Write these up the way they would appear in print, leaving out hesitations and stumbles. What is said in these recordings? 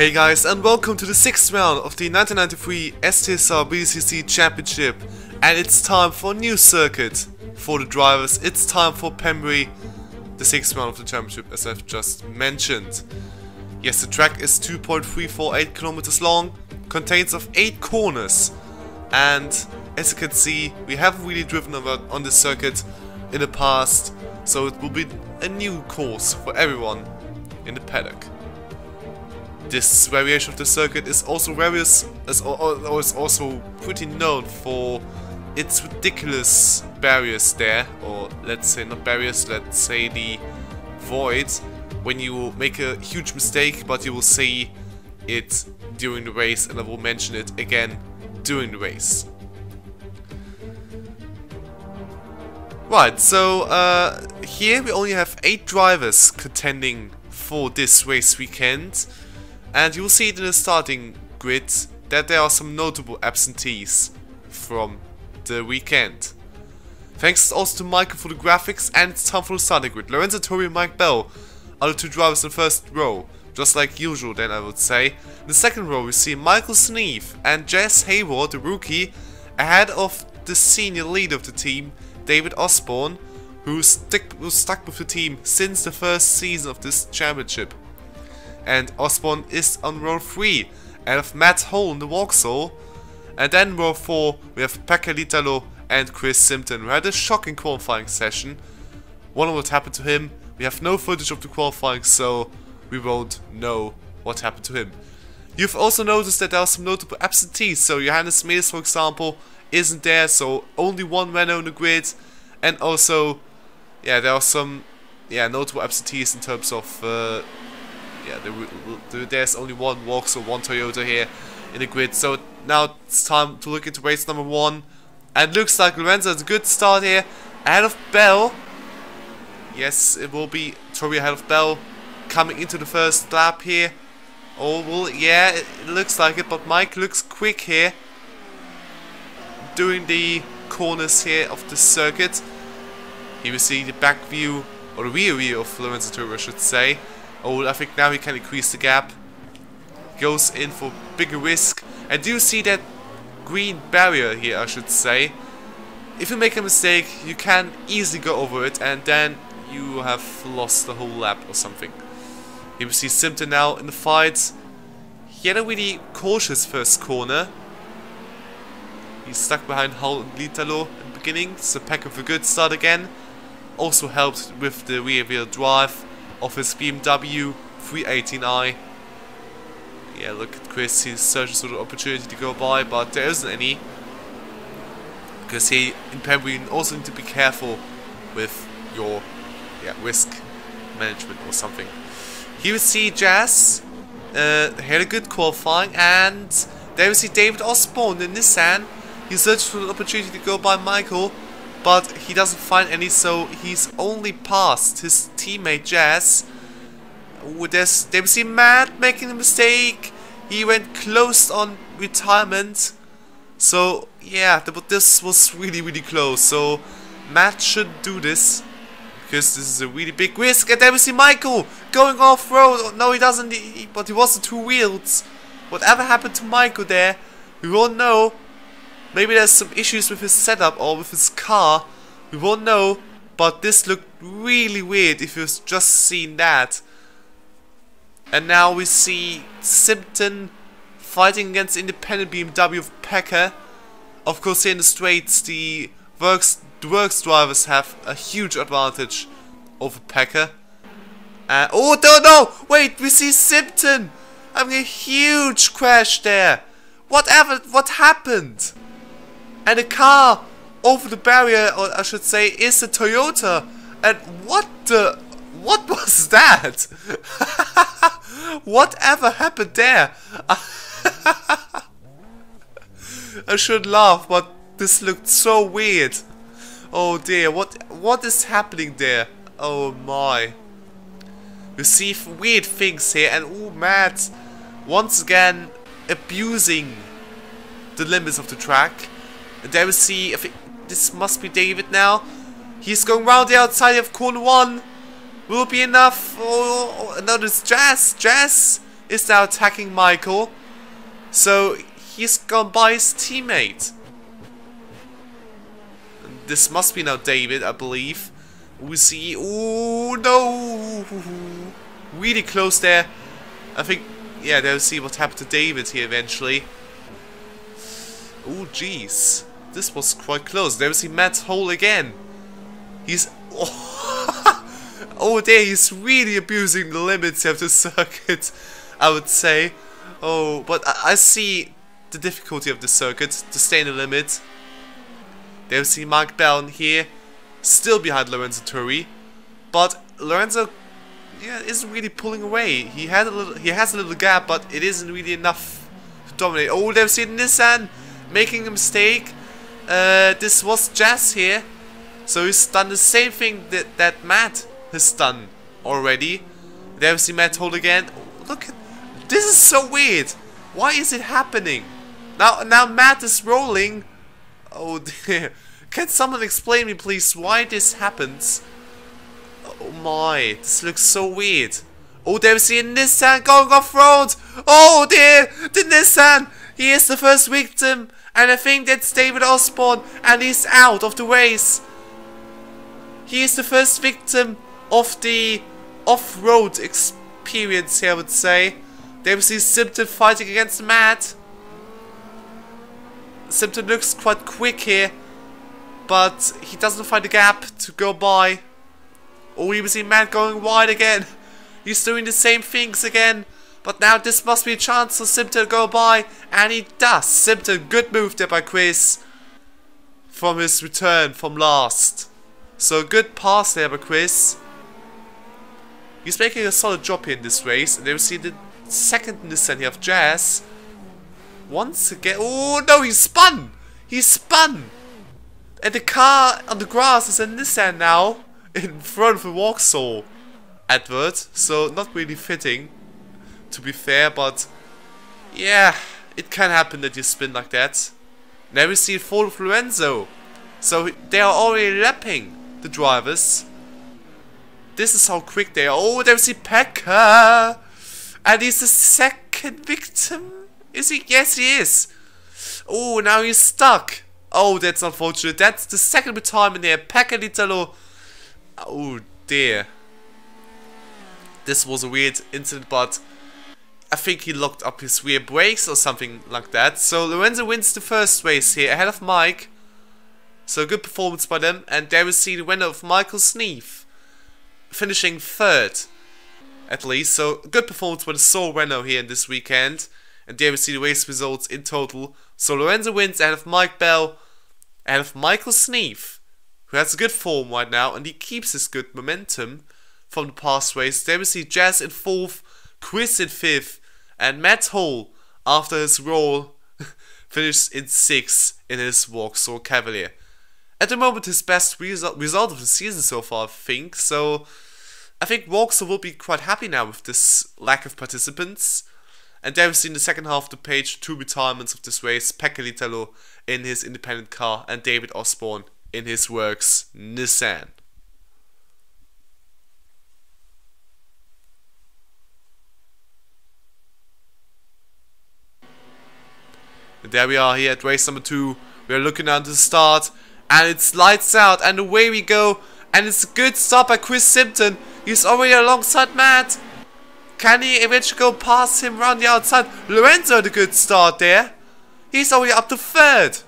Hey guys, and welcome to the 6th round of the 1993 STSR BTCC Championship. And it's time for a new circuit for the drivers. It's time for Pembrey, the 6th round of the championship, as I've just mentioned. Yes, the track is 2.348 kilometers long, contains of 8 corners, and as you can see, we haven't really driven on this circuit in the past, so it will be a new course for everyone in the paddock. This variation of the circuit is also pretty known for its ridiculous barriers there, or let's say not barriers, let's say the void, when you make a huge mistake but you will see it during the race, and I will mention it again during the race. Right, so here we only have 8 drivers contending for this race weekend. And you will see it in the starting grid that there are some notable absentees from the weekend. Thanks also to Michael for the graphics, and it's time for the starting grid. Lorenzo Turri and Mike Bell are the 2 drivers in the first row, just like usual then I would say. In the second row we see Michael Sneeve and Jess Hayward, the rookie, ahead of the senior leader of the team, David Osborne, who's stuck with the team since the first season of this championship. And Osborne is on row 3, and of Matt Hole in the Vauxhall. And then row 4 we have Pekka Litalo and Chris Simpson, who had a shocking qualifying session. Wonder what happened to him. We have no footage of the qualifying, so we won't know what happened to him. You've also noticed that there are some notable absentees, so Johannes Mees, for example, isn't there, so only 1 Renault in the grid. And also, yeah, there are some notable absentees in terms of there's only 1 Vauxhall, 1 Toyota here in the grid. So now it's time to look into race number 1. And looks like Lorenzo has a good start here, ahead of Bell. Yes, it will be Turri ahead of Bell, coming into the first lap here. Oh, well, yeah, it looks like it, but Mike looks quick here, doing the corners here of the circuit. Here we see the back view, or the rear view of Lorenzo Turri, I should say. Oh, I think now he can increase the gap. Goes in for bigger risk. And do you see that green barrier here, I should say? If you make a mistake, you can easily go over it, and then you have lost the whole lap or something. Here we see Simpson now in the fight. He had a really cautious first corner. He's stuck behind Hull and Litalo in the beginning, so Pekka with a good start again. Also helped with the rear wheel drive of his BMW 318i. Yeah, look at Chris, he's searching for the opportunity to go by, but there isn't any. Because here in Pembrey you also need to be careful with your risk management or something. Here we see Jazz, had a good qualifying, and there we see David Osborne in Nissan. He searched for the opportunity to go by Michael, but he doesn't find any, so he's only passed his teammate Jazz. There we see Matt making a mistake. He went close on retirement. So yeah, this was really close. So Matt should do this, because this is a really big risk. And there we see Michael going off-road. No, he doesn't, but he was the 2 wheels. Whatever happened to Michael there, we won't know. Maybe there's some issues with his setup or with his car. We won't know, but this looked really weird if you've just seen that. And now we see Simpson fighting against independent BMW of Pekka. Of course, here in the straights, the works drivers have a huge advantage over Pekka. Oh no! Wait, we see Simpson having a huge crash there. What happened? And the car over the barrier, or I should say, is a Toyota. And what was that? Whatever happened there? I should laugh, but this looked so weird. Oh dear, what is happening there? Oh my. You see weird things here, and oh, Matt once again abusing the limits of the track. And there we see, I think this must be David now. He's going round the outside of corner 1. Will it be enough? Oh, no, there's Jazz. Jazz is now attacking Michael. So he's gone by his teammate. This must be now David, I believe. We see. Oh no! Really close there. I think. Yeah, they'll see what happened to David here eventually. Oh jeez, this was quite close. There we see Matt Hole again. He's. Oh there, he's really abusing the limits of the circuit, I would say. Oh, but I see the difficulty of the circuit to stay in the limit. There we see Mark Bell here, still behind Lorenzo Turri, but Lorenzo, yeah, isn't really pulling away. He has a little gap, but it isn't really enough to dominate. Oh, there we see Nissan making a mistake. This was Jazz here, so he's done the same thing that Matt has done already. There we see Matt hold again. Oh, look at this, is so weird. Why is it happening? Now Matt is rolling. Oh dear. Can someone explain me please why this happens? Oh my, this looks so weird. Oh, there we see a Nissan going off-road. Oh dear, the Nissan. He is the first victim. And I think that's David Osborne. And he's out of the race. He is the first victim of the off-road experience here, I would say. There we see Simpson fighting against Matt. Simpson looks quite quick here, but he doesn't find a gap to go by. Oh, we see Matt going wide again. He's doing the same things again, but now this must be a chance for Simpson to go by, and he does. Simpson, good move there by Chris from his return from last. So good pass there by Chris. He's making a solid job here in this race, and then we see the second Nissan here of Jazz. Once again, oh no, he spun! He spun! And the car on the grass is a Nissan now, in front of a Vauxhall advert, so not really fitting, to be fair, but yeah, it can happen that you spin like that. Now we see a fall of Lorenzo, so they are already lapping the drivers. This is how quick they are. Oh, there we see Pekka! And he's the second victim? Is he? Yes, he is. Oh, now he's stuck. Oh, that's unfortunate. That's the second retirement there. Pekka Litalo. Oh, dear. This was a weird incident, but I think he locked up his rear brakes or something like that. So Lorenzo wins the first race here ahead of Mike. So good performance by them. And there we see the winner of Michael Sneef, finishing third, at least. So good performance by the sole Renault here in this weekend. And there we see the race results in total. So Lorenzo wins ahead of Mike Bell, ahead of Michael Sneef, who has a good form right now, and he keeps his good momentum from the past race. There we see Jazz in 4th, Chris in 5th, and Matt Hole, after his roll, finished in 6th in his Vauxhall Cavalier. At the moment, his best result of the season so far, I think. So I think Vauxhall will be quite happy now with this lack of participants. And there we see in the second half of the page 2 retirements of this race. Pekka Litalo in his independent car and David Osborne in his works Nissan. And there we are here at race number 2. We are looking down to the start, and it's lights out, and away we go. And it's a good start by Chris Simpson. He's already alongside Matt. Can he eventually go past him around the outside? Lorenzo had a good start there. He's already up to 3rd.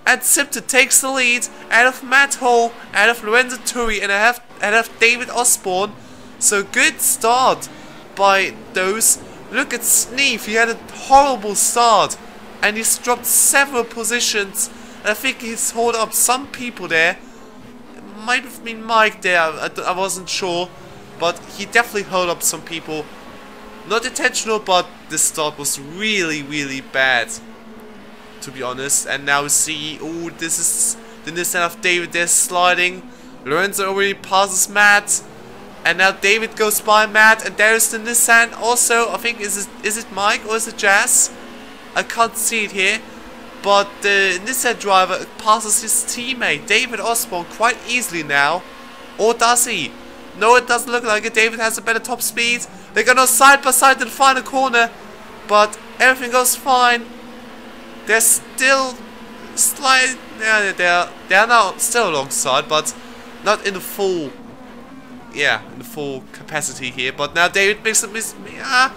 And Simpson takes the lead out of Matt Hole, out of Lorenzo Turri, and out of David Osborne. So good start by those. Look at Sneef. He had a horrible start, and he's dropped several positions. And I think he's held up some people there. It might have been Mike there. I wasn't sure, but he definitely held up some people. Not intentional, but this start was really, really bad, to be honest. And now we see, oh, this is the Nissan of David there sliding. Lorenzo already passes Matt, and now David goes by Matt, and there's the Nissan also. I think, is it Mike or is it Jazz? I can't see it here, but the Nissan driver passes his teammate David Osborne quite easily now. Or does he? No, it doesn't look like it. David has a better top speed. They're gonna side by side in the final corner, but everything goes fine. They're still slight. Yeah, they're now still alongside, but not in the full. Yeah, in the full capacity here. But now David makes a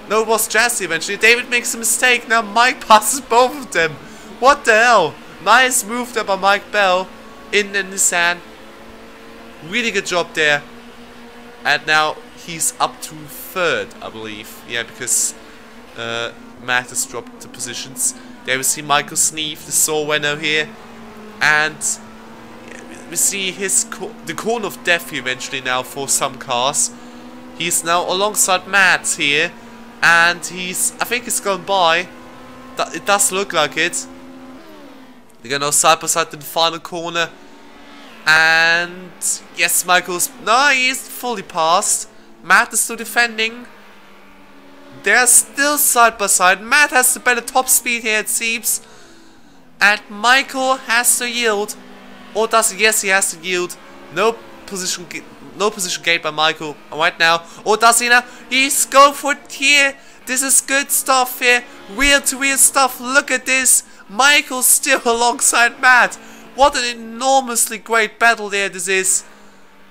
no, it was Jesse eventually. David makes a mistake. Now Mike passes both of them. What the hell? Nice move there by Mike Bell in the Nissan. Really good job there. And now he's up to third, I believe. Yeah, because Matt has dropped the positions. There we see Michael Sneef, the sole winner here. And we see the corner of death here eventually now for some cars. He's now alongside Matt here. And I think he's gone by. It does look like it. They're gonna go side by side in the final corner. And yes, he's fully passed. Matt is still defending. They're still side by side. Matt has the better top speed here, it seems. And Michael has to yield. Or does he? Yes, he has to yield. No position gained by Michael right now. Or does he now? He's going for it here. This is good stuff here. Wheel to wheel stuff. Look at this. Michael's still alongside Matt. What an enormously great battle there this is.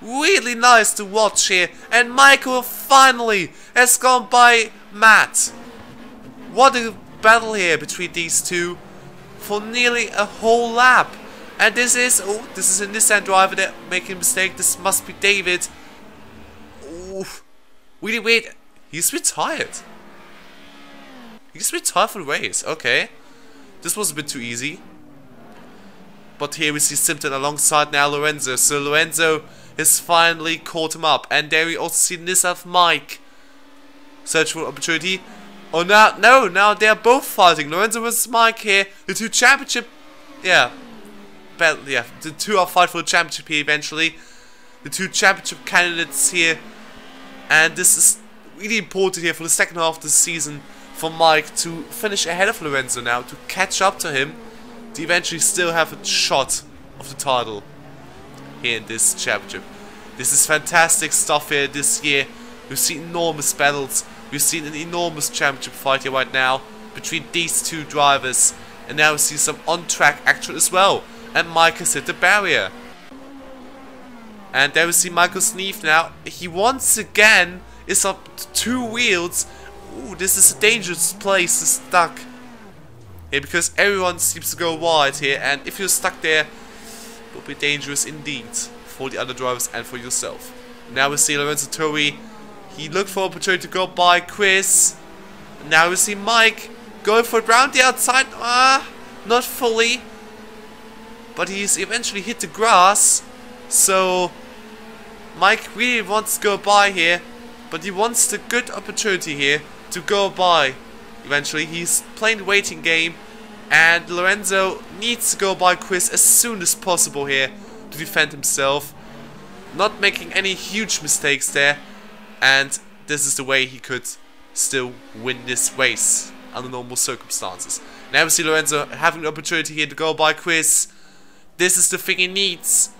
Really nice to watch here. And Michael finally has gone by Matt. What a battle here between these two for nearly a whole lap. And this is a Nissan driver there making a mistake. This must be David. Oof. Really weird. He's retired. He's retired for the race. Okay. This was a bit too easy. But here we see Simpson alongside now Lorenzo. So Lorenzo has finally caught him up. And there we also see Nissan Mike. Search for opportunity. Oh, now they're both fighting. Lorenzo versus Mike here. The two championship. The two are fighting for the championship here eventually. The two championship candidates here. And this is really important here for the second half of the season for Mike to finish ahead of Lorenzo now. To catch up to him. To eventually still have a shot of the title here in this championship. This is fantastic stuff here this year. We've seen enormous battles. We've seen an enormous championship fight here right now between these two drivers. And now we see some on-track action as well. And Mike has hit the barrier. And there we see Michael Sneef now. He once again is up to two wheels. Ooh, this is a dangerous place to stuck. Here because everyone seems to go wide here. And if you're stuck there, it will be dangerous indeed for the other drivers and for yourself. Now we see Lorenzo Turri. He looked for an opportunity to go by Chris. Now we see Mike going for it round the outside. Not fully. But he's eventually hit the grass. So Mike really wants to go by here. But he wants the good opportunity here to go by. Eventually he's playing the waiting game. And Lorenzo needs to go by Chris as soon as possible here to defend himself. Not making any huge mistakes there. And this is the way he could still win this race under normal circumstances. Now we see Lorenzo having the opportunity here to go by Chris. This is the thing he needs.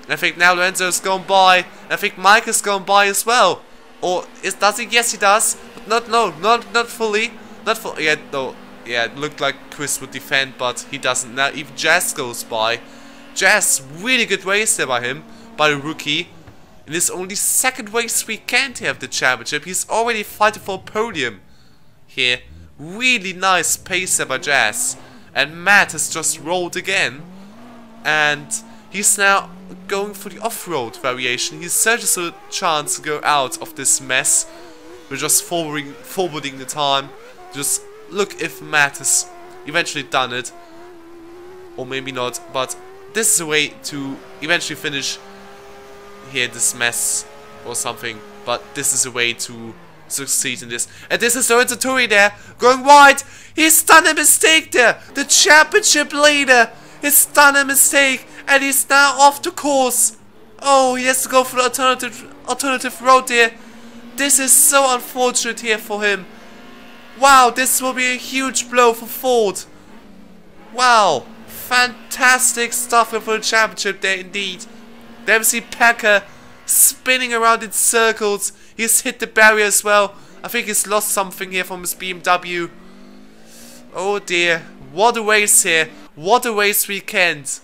And I think now Lorenzo's gone by. I think Mike has gone by as well. Or does he? Yes, he does. But not fully. Not fully. Yeah, no. Yeah, it looked like Chris would defend, but he doesn't. Now even Jazz goes by. Jazz, really good race there by him, by the rookie. In his only second race weekend here of the championship, he's already fighting for a podium here. Really nice pace there by Jazz. And Matt has just rolled again. And he's now going for the off-road variation. He searches for a chance to go out of this mess. We're just forwarding the time. Just look if Matt has eventually done it. Or maybe not. But this is a way to eventually finish here this mess or something. But this is a way to succeed in this. And this is Lorenzo Turri there going wide. He's done a mistake there. The championship leader has done a mistake. And he's now off the course. Oh, he has to go for the alternative road there. This is so unfortunate here for him. Wow, this will be a huge blow for Ford. Wow, fantastic stuff for the championship there indeed. There we see Packer spinning around in circles. He's hit the barrier as well. I think he's lost something here from his BMW. Oh dear, what a race here. What a race weekend.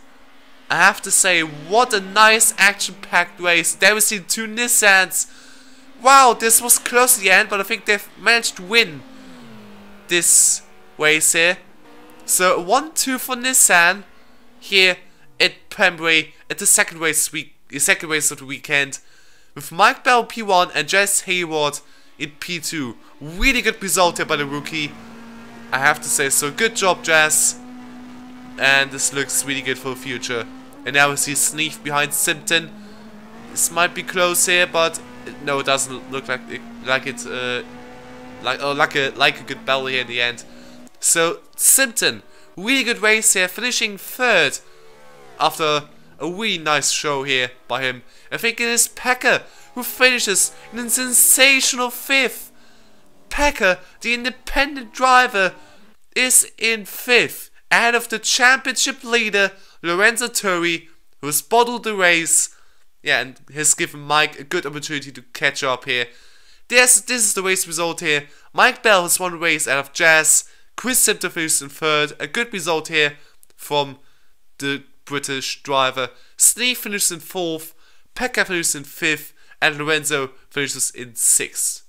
I have to say, what a nice action-packed race. There we see 2 Nissans. Wow, this was close to the end, but I think they've managed to win this race here. So 1-2 for Nissan here at Pembrey at the second race of the weekend, with Mike Bell P1 and Jess Hayward in P2. Really good result here by the rookie, I have to say. So good job, Jess. And this looks really good for the future. And now we see Sneef behind Simpton. This might be close here, but no, it doesn't look like a good battle here in the end. So Simpton, really good race here, finishing 3rd after a really nice show here by him. I think it is Pekka who finishes in a sensational 5th. Pekka, the independent driver, is in 5th, ahead of the championship leader Lorenzo Turri, who has bottled the race. Yeah, and has given Mike a good opportunity to catch up here. This is the race result here. Mike Bell has won the race out of Jazz. Chris Simpson finished in 3rd. A good result here from the British driver. Sneef finishes in 4th. Pekka finishes in 5th. And Lorenzo finishes in 6th.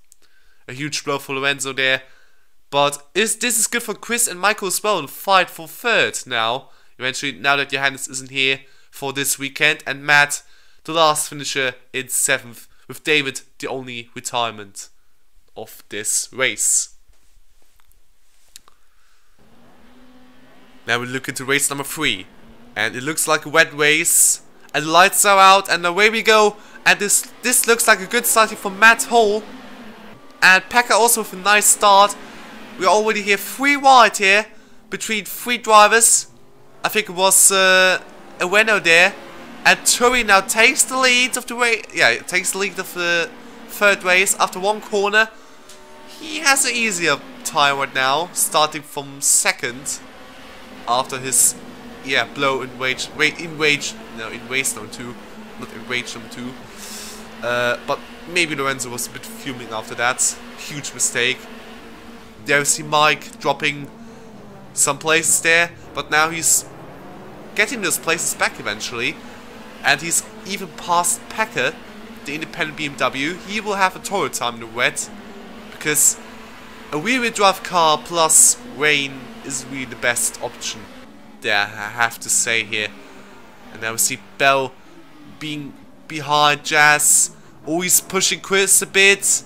A huge blow for Lorenzo there. But this is good for Chris and Michael as well, and fight for 3rd now. Eventually, now that Johannes isn't here for this weekend. And Matt, the last finisher, in 7th. With David, the only retirement of this race. Now we look into race number 3. And it looks like a wet race. And the lights are out, and away we go. And this looks like a good starting for Matt Hall. And Pekka also with a nice start. We already hear 3 wide here between 3 drivers. I think it was a Renault there. And Turri now takes the lead of the race. Yeah, takes the lead of the 3rd race after 1 corner. He has an easier time right now, starting from 2nd after his blow in race number 2, not in race number 2. But maybe Lorenzo was a bit fuming after that. Huge mistake. There we see Mike dropping some places there, but now he's getting those places back eventually. And he's even past Pekka, the independent BMW. He will have a torrid time in the wet, because a rear-wheel drive car plus rain is really the best option there, I have to say here. And now we see Bell being behind Jazz. Always pushing Chris a bit.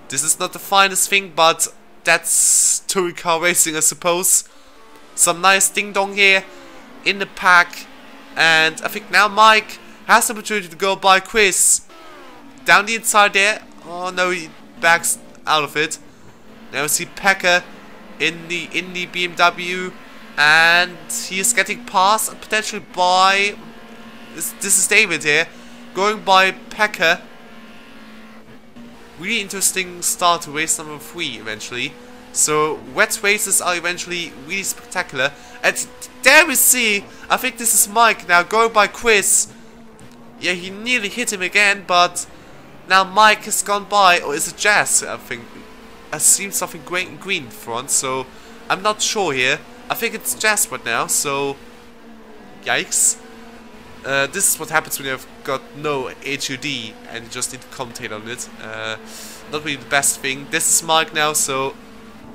This is not the finest thing, but that's touring car racing, I suppose. Some nice ding-dong here in the pack. And I think now Mike has the opportunity to go by Chris. Down the inside there. Oh no, he backs out of it. Now we see Pekka in the BMW. And he is getting past, potentially by... This is David here. Going by Pekka. Really interesting start to race number 3 eventually. So wet races are eventually really spectacular. And there we see, I think this is Mike now going by Chris. Yeah, he nearly hit him again, but now Mike has gone by. Or is it Jazz? I think I see something green in front, so I'm not sure here. I think it's Jazz right now, so yikes. This is what happens when you've got no HUD and you just need to commentate on it. Not really the best thing. This is Mike now, so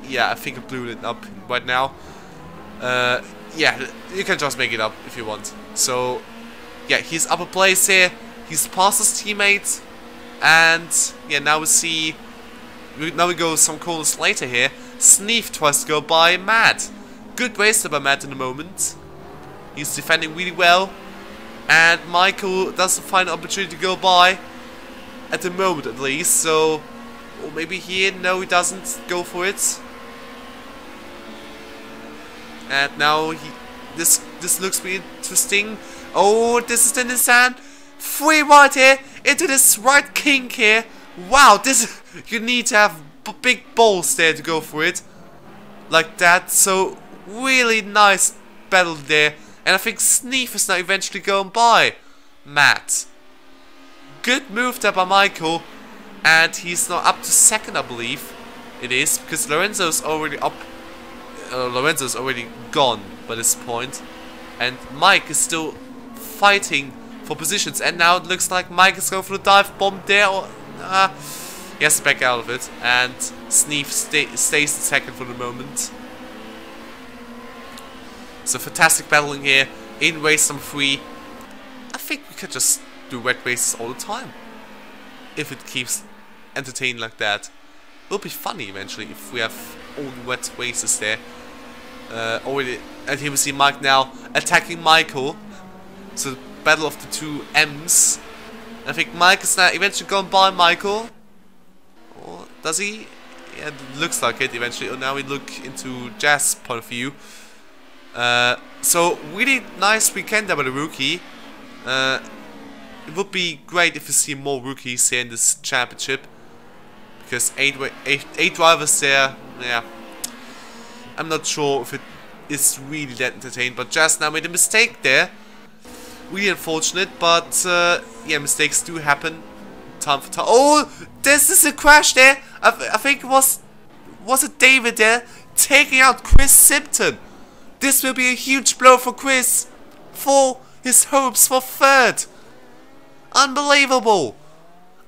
yeah, I think I blew it up right now. Yeah, you can just make it up if you want. So yeah, he's upper place here. He's past his teammate, and yeah, now we see. Now we go some corners later here. Sneef tries to go by Matt. Good race by Matt in the moment. He's defending really well. And Michael doesn't find an opportunity to go by. At the moment at least. So, or maybe here, no he doesn't go for it. And now this looks really interesting. Oh, this is the Nissan. 3 right here into this right kink here. Wow, this you need to have big balls there to go for it. Like that. So really nice battle there. And I think Sneef is now eventually going by Matt. Good move there by Michael. And he's now up to second, I believe. It is, because Lorenzo's already up. Lorenzo's already gone by this point. And Mike is still fighting for positions. And now it looks like Mike is going for the dive bomb there. Or, he has to back out of it. And Sneef stays second for the moment. So fantastic battling here in race number 3. I think we could just do wet races all the time. If it keeps entertaining like that. It'll be funny eventually if we have all the wet races there. And here we see Mike now attacking Michael. So battle of the two M's. I think Mike is now eventually going by Michael. Or does he? Yeah, it looks like it eventually. Oh, now we look into Jazz's point of view. So really nice weekend there by the rookie. It would be great if we see more rookies here in this championship. Because eight drivers there, yeah. I'm not sure if it is really that entertaining. But Jazz now made a mistake there. Really unfortunate, but yeah, mistakes do happen. Time for time. Oh, this is a crash there. I think it was it David there taking out Chris Simpson. This will be a huge blow for Chris, for his hopes for third. Unbelievable.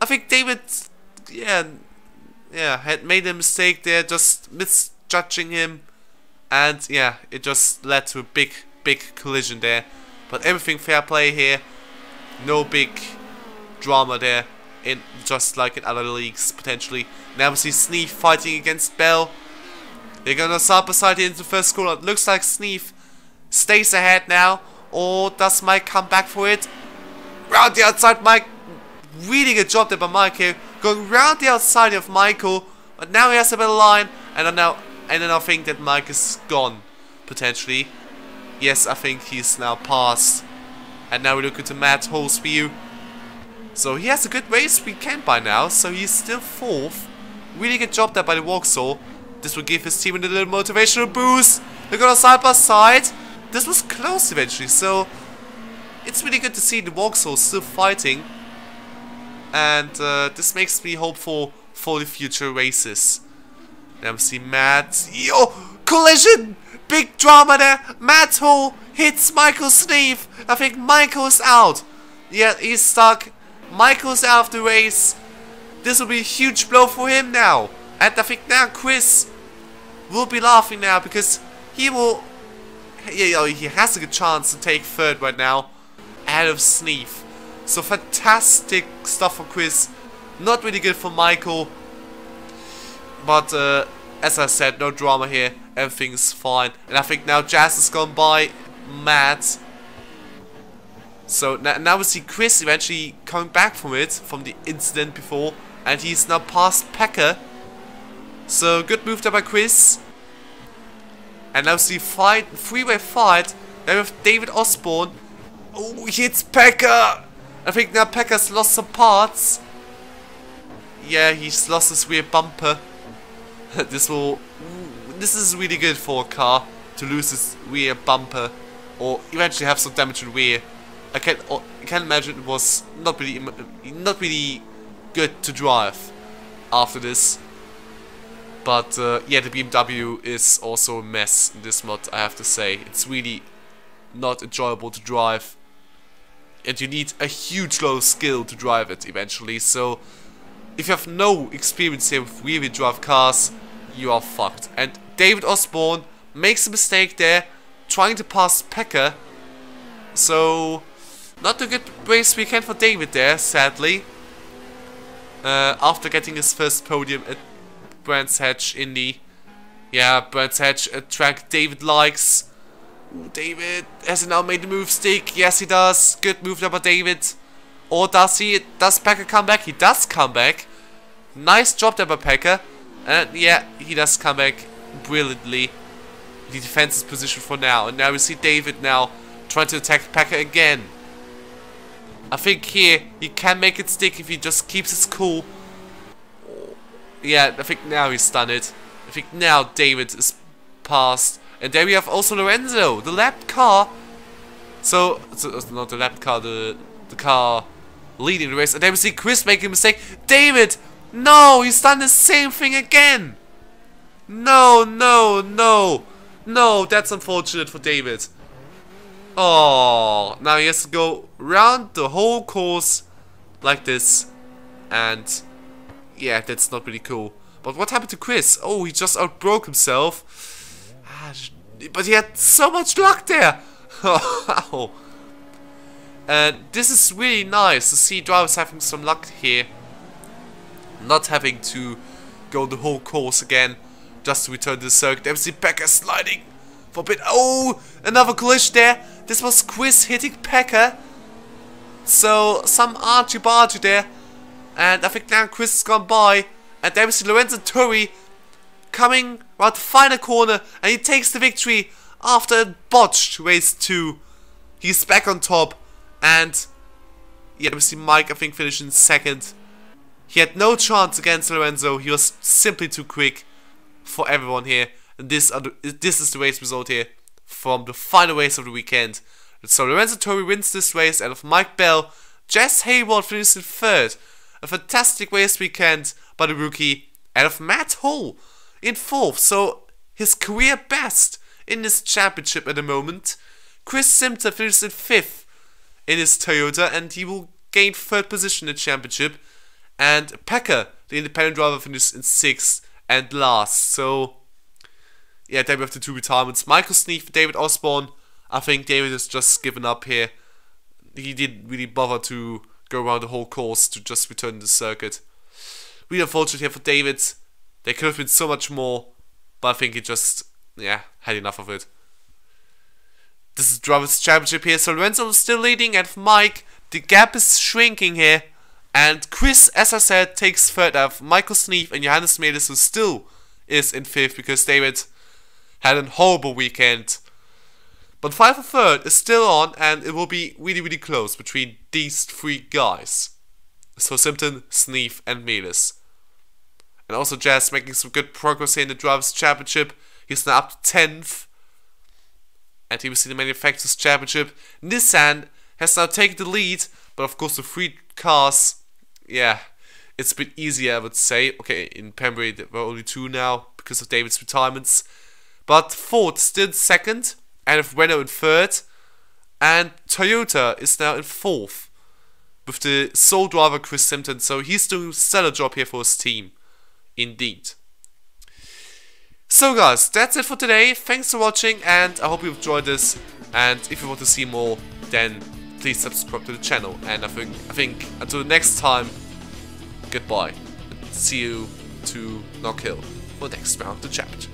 I think David, yeah, had made a mistake there, just misjudging him, and yeah, it just led to a big collision there. But everything fair play here, no big drama there, in just like in other leagues potentially. Now we see Sneef fighting against Bell. They're gonna side by side into the first corner. It looks like Sneef stays ahead now, or does Mike come back for it? Round the outside, Mike. Really good job there by Mike here, going round the outside of Michael. But now he has a better line, and then I think that Mike is gone potentially. Yes, I think he's now passed. And now we look into Matt Hall's view. So he has a good race weekend by now. So he's still 4th. Really good job there by the Vauxhall. This will give his team a little motivational boost. They're gonna side by side. This was close eventually. So it's really good to see the Vauxhall still fighting. And this makes me hopeful for the future races. Now we see Matt. Yo! Collision! Big drama there. Matt Hall hits Michael Sneef. I think Michael's out. Yeah, he's stuck. Michael's out of the race. This will be a huge blow for him now. And I think now Chris will be laughing now because he will. Yeah, he has a good chance to take third right now ahead of Sneef. So fantastic stuff for Chris. Not really good for Michael. But as I said, no drama here. Everything's fine. And I think now Jazz has gone by Matt. So now we see Chris eventually coming back from it, from the incident before. And he's now past Packer. So good move there by Chris. And now we see three-way fight. Then with David Osborne. Oh, he hits Packer. I think now Packer's lost some parts. Yeah, he's lost his rear bumper. This is really good for a car to lose his rear bumper, or eventually have some damage in the rear. I can imagine it was not really good to drive after this. But yeah, the BMW is also a mess in this mod, I have to say. It's really not enjoyable to drive. And you need a huge load of skill to drive it eventually. So if you have no experience here with rear-wheel drive cars, you are fucked. And David Osborne makes a mistake there, trying to pass Packer. So not a good race weekend for David there, sadly. After getting his first podium at Brands Hatch Indy. Yeah, Brands Hatch, a track David likes. Ooh, David, has he now made the move stick? Yes, he does. Good move there by David. Or does he? Does Packer come back? He does come back. Nice job there by Packer. And yeah, he does come back brilliantly. He defends his position for now. And now we see David now trying to attack Packer again. I think here he can make it stick if he just keeps his cool. Yeah, I think now he's done it. I think now David is past. And there we have also Lorenzo, the lapped car. So not the lapped car, the car leading the race. And then we see Chris making a mistake. David! No! He's done the same thing again! No, no, no. No, that's unfortunate for David. Oh, now he has to go round the whole course like this. And yeah, that's not really cool. But what happened to Chris? Oh, he just outbroke himself. But he had so much luck there. Wow. And this is really nice to see drivers having some luck here. Not having to go the whole course again just to return to the circuit. MC Pekka sliding for a bit. Oh, another collision there. This was Chris hitting Pekka. So, some argy-bargy there. And I think now Chris has gone by. And there we see Lorenzo Turri coming around the final corner. And he takes the victory after a botched race 2. He's back on top. And yeah, we see Mike, I think, finishing second. He had no chance against Lorenzo. He was simply too quick for everyone here. And this is the race result here from the final race of the weekend. So Lorenzo Turri wins this race out of Mike Bell. Jess Hayward finishes in third. A fantastic race weekend by the rookie. Out of Matt Hull in fourth. So his career best in this championship at the moment. Chris Simter finishes in fifth in his Toyota. And he will gain third position in the championship. And Pekka, the independent driver, finishes in sixth and last. So yeah, there we have the two retirements. Michael Sneath, David Osborne. I think David has just given up here. He didn't really bother to go around the whole course to just return to the circuit. Really unfortunate here for David. There could have been so much more, but I think he just, yeah, had enough of it. This is Drivers' Championship here. So Lorenzo is still leading, and for Mike, the gap is shrinking here. And Chris, as I said, takes third out of Michael Sneath and Johannes Medes, who still is in fifth because David had a horrible weekend. But 5 for third is still on, and it will be really, really close between these three guys. So Simpson, Sneath, and Meles. And also Jazz making some good progress here in the Drivers' Championship. He's now up to 10th. And here we see the Manufacturers' Championship. Nissan has now taken the lead, but of course the three cars, yeah, it's a bit easier, I would say. Okay, in Pembrey there were only 2 now because of David's retirements. But Ford still second. And with Renault in third, and Toyota is now in fourth, with the sole driver Chris Simpson. So he's doing a stellar job here for his team, indeed. So guys, that's it for today. Thanks for watching, and I hope you enjoyed this. And if you want to see more, then please subscribe to the channel. And I think until the next time, goodbye. See you to Knock Hill for the next round of the chapter.